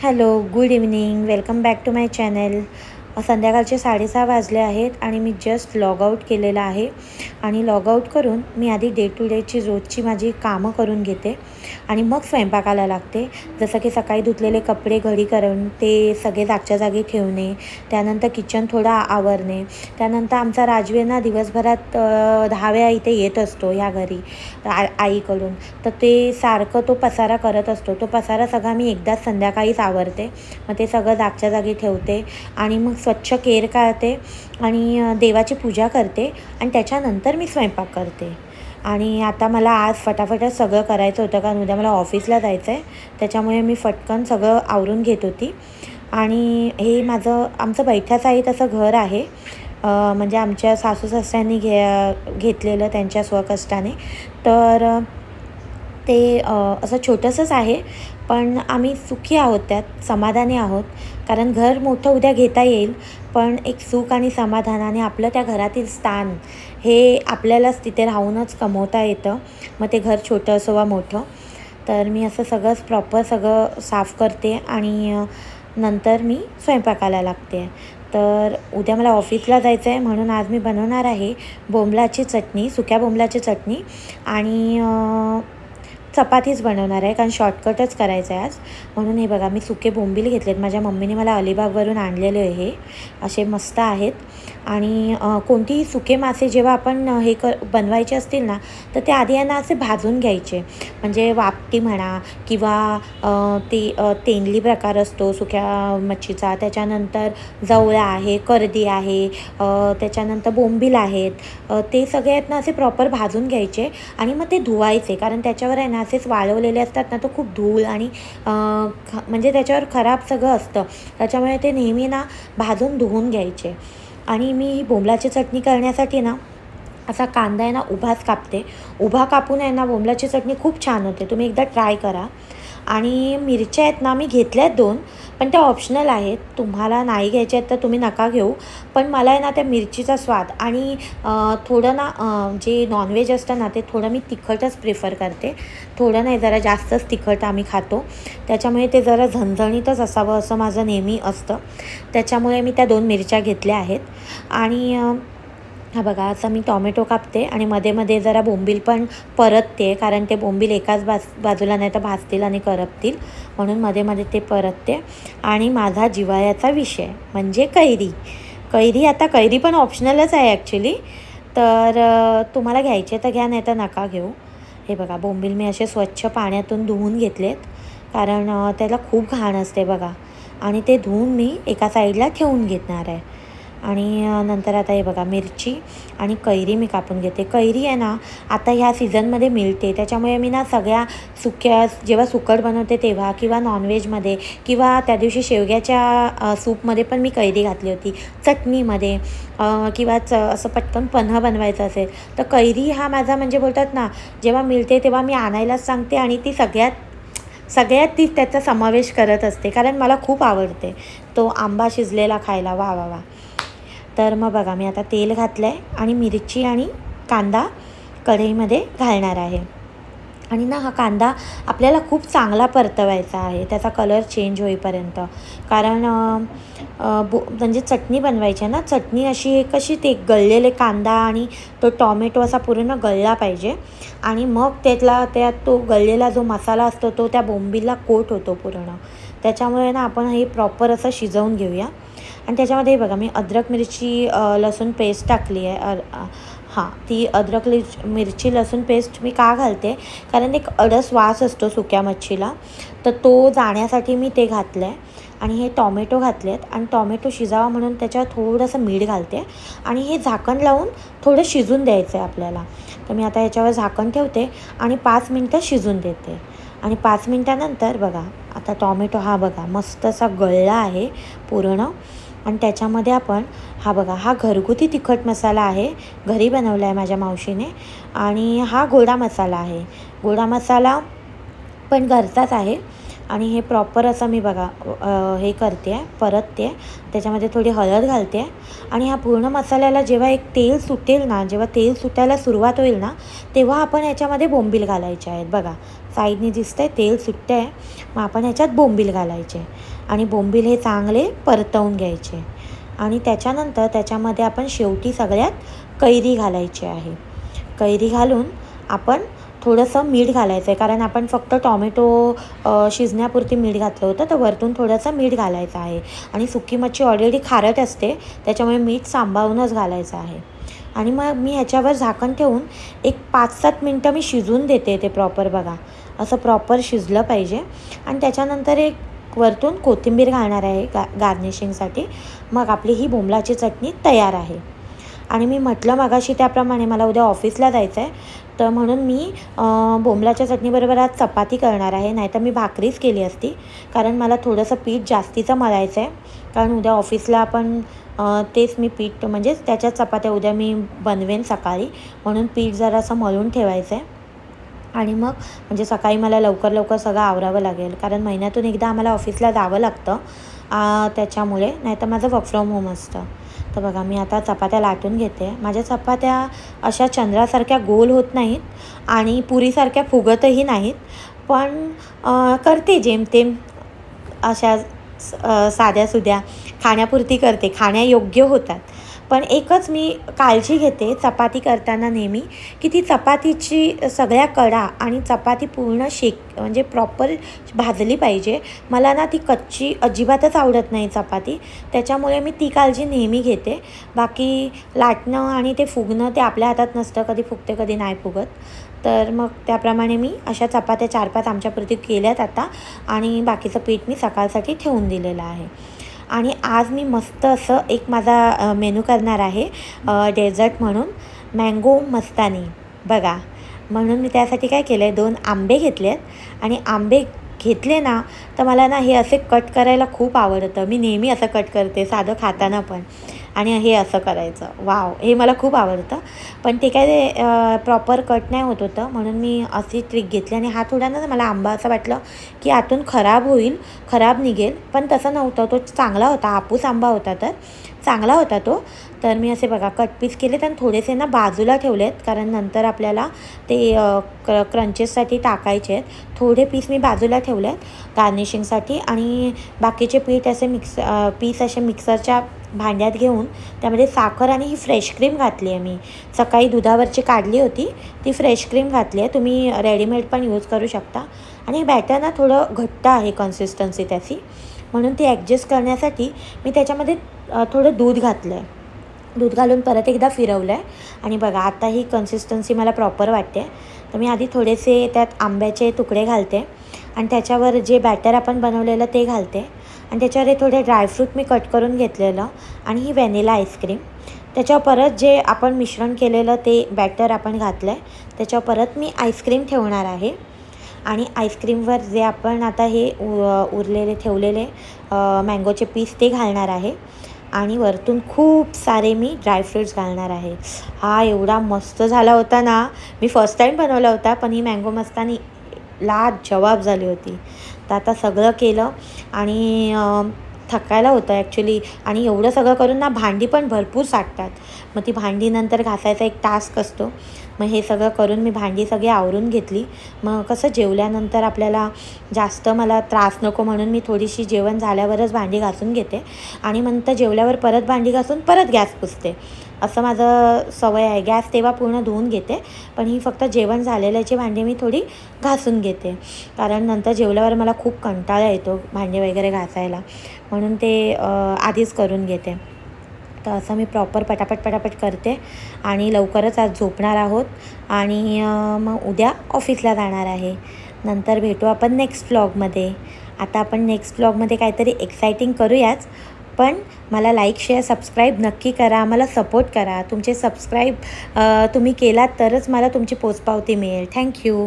Hello, good evening. Welcome back to my channel. संध्याकाळचे 6:30 वाजले आहेत आणि मी जस्ट लॉग आऊट केलेलं आहे. आणि लॉग आऊट करून मी आधी डे टू डेची रोजची माझी कामं करून घेते आणि मग स्वयंपाकाला लागते. जसं की सकाळी धुतलेले कपडे घडी करून ते सगळे जागच्या जागी ठेवणे, त्यानंतर किचन थोडं आवरणे, त्यानंतर आमचा राजवीर ना दिवसभरात 10 वेळा इथे येत असतो ह्या घरी आईकडून. तर ते सारखं तो पसारा करत असतो. तो पसारा सगळा मी एकदाच संध्याकाळीच आवरते. मग ते सगळं जागच्या जागी ठेवते आणि मग स्वच्छ केर काढते आणि देवाची पूजा करते आणि त्याच्यानंतर मी स्वयंपाक करते. आणि आता मला आज फटाफट सगळं करायचं होतं, कारण उद्या मला ऑफिसला जायचं आहे. त्याच्यामुळे मी फटकन सगळं आवरून घेत होती. आणि हे आमचं बैठ्यासाहित असं घर आहे. म्हणजे आमच्या सासू सासऱ्यांनी घेतलेलं त्यांच्या स्वकष्टाने. तर ते असं छोटंसंच आहे, पण आम्ही सुखी आहोत, त्यात समाधानी आहोत. कारण घर मोठं उद्या घेता येईल, पण एक सुख आणि समाधानाने आपलं त्या घरातील स्थान हे आपल्यालाच तिथे राहूनच कमवता येतं. मग ते घर छोटं असो वा मोठं. तर मी असं सगळंच प्रॉपर सगळं साफ करते आणि नंतर मी स्वयंपाकाला लागते. तर उद्या मला ऑफिसला जायचं आहे, म्हणून आज मी बनवणार आहे बोंबलाची चटणी, सुक्या बोंबलाची चटणी आणि चपातीच बनवणार आहे, कारण शॉर्टकटच करायचं आहे आज. म्हणून हे बघा, मी सुके बोंबील घेतलेत. माझ्या मम्मीने मला अलिबागवरून आणलेले आहे. हे असे मस्त आहेत. आणि कोणतेही सुके मासे जेव्हा आपण बनवायचे असतील ना, तर ते आधी यांना असे भाजून घ्यायचे. म्हणजे वापटी म्हणा किंवा तेंडली प्रकार असतो सुक्या मच्छीचा, त्याच्यानंतर जवळा आहे, करडी आहे, त्याच्यानंतर बोंबील आहेत. ते सगळे आहेत ना, असे प्रॉपर भाजून घ्यायचे आणि मग ते धुवायचे, कारण त्याच्यावर आहे ना असेच वाळवलेले असतात ना, तर खूप धूळ आणि म्हणजे त्याच्यावर खराब सगळं असतं. त्याच्यामुळे ते नेहमी ना भाजून धुवून घ्यायचे. आणि मी बोंबलाची चटणी करण्यासाठी ना असा कांदा आहे ना उभाच कापते. उभा कापून आहे ना बोंबलाची चटणी खूप छान होते. तुम्ही एकदा ट्राय करा. आणि मिरच्या आहेत ना, मी घेतल्या आहेत 2, पण त्या ऑप्शनल आहेत. तुम्हाला नाही घ्यायच्या आहेत तर तुम्ही नका घेऊ. पण मला आहे ना त्या मिरचीचा स्वाद आणि थोडं ना जे नॉनव्हेज असतं ना, ते थोडं मी तिखटच प्रिफर करते. थोडं नाही, जरा जास्तच तिखट आम्ही खातो. त्याच्यामुळे ते जरा झणझणीतच असावं असं माझं नेहमी असतं. त्याच्यामुळे मी त्या 2 मिरच्या घेतल्या आहेत. आणि हा बघा, असं मी टॉमॅटो कापते आणि मध्ये मध्ये जरा बोंबील पण परतते, कारण ते बोंबील एकाच बाजूला नाही तर भाजतील आणि करपतील, म्हणून मध्ये मध्ये ते परतते. आणि माझा जिव्हाळ्याचा विषय म्हणजे कैरी. आता कैरी पण ऑप्शनलच आहे ॲक्च्युली. तर तुम्हाला घ्यायचे तर घ्या, नाही तर नका घेऊ. हे बघा, बोंबील मी असे स्वच्छ पाण्यातून धुवून घेतलेत, कारण त्याला खूप घाण असते बघा. आणि ते धुवून मी एका साईडला ठेवून घेणार आहे. आणि नंतर आता हे बघा, मिरची आणि कैरी मी कापून घेते. कैरी आहे ना आता ह्या सीझनमध्ये मिळते, त्याच्यामुळे मी ना सगळ्या जेव्हा सुकट बनवते तेव्हा, किंवा नॉनव्हेजमध्ये, किंवा त्या दिवशी शेवग्याच्या सूपमध्ये पण मी कैरी घातली होती, चटणीमध्ये, किंवा असं पटकन पन्हं बनवायचं असेल तर कैरी हा माझा म्हणजे बोलतात ना, जेव्हा मिळते तेव्हा मी आणायलाच सांगते आणि ती सगळ्यात ती त्याचा समावेश करत असते, कारण मला खूप आवडते तो आंबा शिजलेला खायला. वा वा वा. तर मग बघा, मी आता तेल घातलं आहे आणि मिरची आणि कांदा कढईमध्ये घालणार आहे. आणि ना हा कांदा आपल्याला खूप चांगला परतवायचा आहे, त्याचा कलर चेंज होईपर्यंत. कारण म्हणजे चटणी बनवायची आहे ना, चटणी अशी कशी ते गळलेले कांदा आणि तो टॉमॅटो असा पूर्ण गळला पाहिजे. आणि मग त्यात तो गळलेला जो मसाला असतो तो त्या बोंबीला कोट होतो पूर्ण. त्याच्यामुळे ना आपण हे प्रॉपर असं शिजवून घेऊया. आणि त्याच्यामध्ये बघा, मी अद्रक मिरची लसूण पेस्ट टाकली आहे. ती अद्रक मिरची लसूण पेस्ट मी का घालते, कारण एक अडस वास असतो सुक्या मच्छीला, तर तो जाण्यासाठी मी ते घातलं आहे. आणि हे टॉमॅटो घातले आहेत आणि टॉमॅटो शिजावा म्हणून त्याच्यावर थोडंसं मीठ घालते आणि हे झाकण लावून थोडं शिजून द्यायचं आहे आपल्याला. तर मी आता याच्यावर झाकण ठेवते आणि 5 मिनटं शिजून देते. आणि 5 मिनटानंतर बघा, आता टॉमॅटो हा बघा मस्त असा गळला आहे पूर्ण. आणि त्याच्यामध्ये आपण हा बघा, हा घरगुती तिखट मसाला आहे, घरी बनवला आहे माझ्या मावशीने. आणि हा गोडा मसाला आहे. गोडा मसाला पण घरचाच आहे. आणि हे प्रॉपर असं मी बघा हे करते आहे, परतते. त्याच्यामध्ये थोडी हळद घालते आणि ह्या पूर्ण मसाल्याला जेव्हा एक तेल सुटेल ना, जेव्हा तेल सुटायला सुरुवात होईल ना, तेव्हा आपण याच्यामध्ये बोंबील घालायचे आहेत. बघा, साईडने दिसतं आहे तेल सुटतं आहे. मग आपण ह्याच्यात बोंबील घालायचे आणि बोंबील हे चांगले परतवून घ्यायचे. आणि त्याच्यानंतर त्याच्यामध्ये आपण शेवटी सगळ्यात कैरी घालायची आहे. कैरी घालून आपण थोडंसं मीठ घालायचं आहे, कारण आपण फक्त टॉमॅटो शिजण्यापुरती मीठ घातलं होतं, तर वरतून थोडंसं मीठ घालायचं आहे. आणि सुकी मच्छी ऑलरेडी खारट असते, त्याच्यामुळे मीठ सांभाळूनच घालायचं आहे. आणि मग मी ह्याच्यावर झाकण ठेवून एक 5-7 मिनटं मी शिजवून देते ते प्रॉपर. बघा असं प्रॉपर शिजलं पाहिजे. आणि त्याच्यानंतर एक वरतून कोथिंबीर घालणार आहे गार्निशिंगसाठी. मग आपली ही बोंबलाची चटणी तयार आहे. आणि मी म्हटलं मगाशी त्याप्रमाणे मला उद्या ऑफिसला जायचं आहे, तर म्हणून मी बोंबलाच्या चटणीबरोबर आज चपाती करणार आहे. नाहीतर मी भाकरीच केली असती, कारण मला थोडंसं पीठ जास्तीचं मळायचं आहे. कारण उद्या ऑफिसला आपण तेच मी पीठ म्हणजेच त्याच्यात चपात्या उद्या मी बनवेन सकाळी, म्हणून पीठ जरासं मळून ठेवायचं आहे. आणि मग म्हणजे सकाळी मला लवकर सगळं आवरावं लागेल, कारण महिन्यातून एकदा आम्हाला ऑफिसला जावं लागतं त्याच्यामुळे. नाहीतर माझं वर्क फ्रॉम होम असतं. तर बघा मी आता चपात्या लाटून घेते. माझ्या चपात्या अशा चंद्रासारख्या गोल होत नाहीत आणि पुरीसारख्या फुगतही नाहीत, पण करते जेमतेम अशा साध्यासुध्या खाण्यापुरती करते, खाण्यायोग्य होतात. पण एकच मी काळजी घेते चपाती करताना नेहमी, की ती चपातीची सगळ्या कडा आणि चपाती पूर्ण म्हणजे प्रॉपर भाजली पाहिजे. मला ना ती कच्ची अजिबातच आवडत नाही चपाती, त्याच्यामुळे मी ती काळजी नेहमी घेते. बाकी लाटणं आणि ते फुगणं ते आपल्या हातात नसतं, कधी फुगते कधी नाही फुगत. तर मग त्याप्रमाणे मी अशा चपात्या 4-5 आमच्यापुरती केल्यात आता. आणि बाकीचं पीठ मी सकाळसाठी ठेवून दिलेलं आहे. आणि आज मी मस्त असं एक माझा मेनू करणार आहे डेझर्ट म्हणून, मँगो मस्तानी. बघा म्हणून मी त्यासाठी काय केलं आहे, 2 आंबे घेतले आहेत. आणि आंबे घेतले ना तर मला ना हे असे कट करायला खूप आवडतं. मी नेहमी असं कट करते साधं खाताना पण. आणि हे असं करायचं, वाव, हे मला खूप आवडतं. पण ते काय प्रॉपर कट नाही होत होतं, म्हणून मी अशी ट्रिक घेतली. आणि हा थोडा ना मला आंबा असं वाटलं की आतून खराब होईल, खराब निघेल, पण तसं नव्हतं. तो चांगला होता, हापूस आंबा होता, तर चांगला होता तो. तर मी असे बघा कट पीस केलेत आणि थोडेसे ना बाजूला ठेवलेत, कारण नंतर आपल्याला ते क्रंचेससाठी टाकायचे आहेत. थोडे पीस मी बाजूला ठेवले आहेत गार्निशिंगसाठी. आणि बाकीचे पीस असे मिक्सरच्या भांड्यात घेऊन त्यामध्ये साखर आणि ही फ्रेश क्रीम घातली आहे. मी सकाळी दुधावरची काढली होती ती फ्रेश क्रीम घातली आहे. तुम्ही रेडीमेड पण यूज करू शकता. आणि बॅटर ना थोडं घट्ट आहे कन्सिस्टन्सी त्याची, म्हणून ती ॲडजस्ट करण्यासाठी मी त्याच्यामध्ये थोडं दूध घातलं आहे. दूध घालून परत एकदा फिरवलं आहे. आणि बघा आता ही कन्सिस्टन्सी मला प्रॉपर वाटते. तर मी आधी थोडेसे त्यात आंब्याचे तुकडे घालते आणि त्याच्यावर जे बॅटर आपण बनवलेलं ते घालते. आणि त्याच्यावर हे थोडे ड्रायफ्रूट मी कट करून घेतलेलं आणि ही व्हॅनिला आईस्क्रीम. त्याच्यावर परत जे आपण मिश्रण केलेलं ते बॅटर आपण घातलं आहे, त्याच्यावर परत मी आईस्क्रीम ठेवणार आहे. आणि आईस्क्रीमवर जे आपण आता हे ठेवलेले मँगोचे पीस ते घालणार आहे. आणि वरतून खूप सारे मी ड्रायफ्रूट्स घालणार आहे. हा एवढा मस्त झाला होता ना, मी फर्स्ट टाईम बनवला होता, पण ही मँगो मस्तानी लाजवाब झाली होती. तर आता सगळं केलं आणि थकायला होतं ॲक्च्युली. आणि एवढं सगळं करून ना भांडी पण भरपूर साठतात, मग ती भांडी नंतर घासायचा एक टास्क असतो. मग हे सगळं करून मी भांडी सगळी आवरून घेतली. मग कसं जेवल्यानंतर आपल्याला जास्त मला त्रास नको, म्हणून मी थोडीशी जेवण झाल्यावरच भांडी घासून घेते आणि नंतर जेवल्यावर परत भांडी घासून परत गॅस पुसते. असं माझं सवय आहे. गॅस तेव्हा पूर्ण धुवून घेते, पण ही फक्त जेवण झालेल्याची भांडी मी थोडी घासून घेते, कारण नंतर जेवल्यावर मला खूप कंटाळा येतो भांडी वगैरे घासायला, म्हणून ते आधीच करून घेते. तर असं मी प्रॉपर पटापट करते. आणि लवकरच आज झोपणार आहोत आणि मग उद्या ऑफिसला जाणार आहे. नंतर भेटू आपण नेक्स्ट व्लॉगमध्ये. आता आपण नेक्स्ट व्लॉगमध्ये काहीतरी एक्साइटिंग करूयाच, पण मला लाईक शेअर सबस्क्राईब नक्की करा, मला सपोर्ट करा. तुमचे सबस्क्राईब तुम्ही केलात तरच मला तुमची पोचपावती मिळेल. थँक्यू.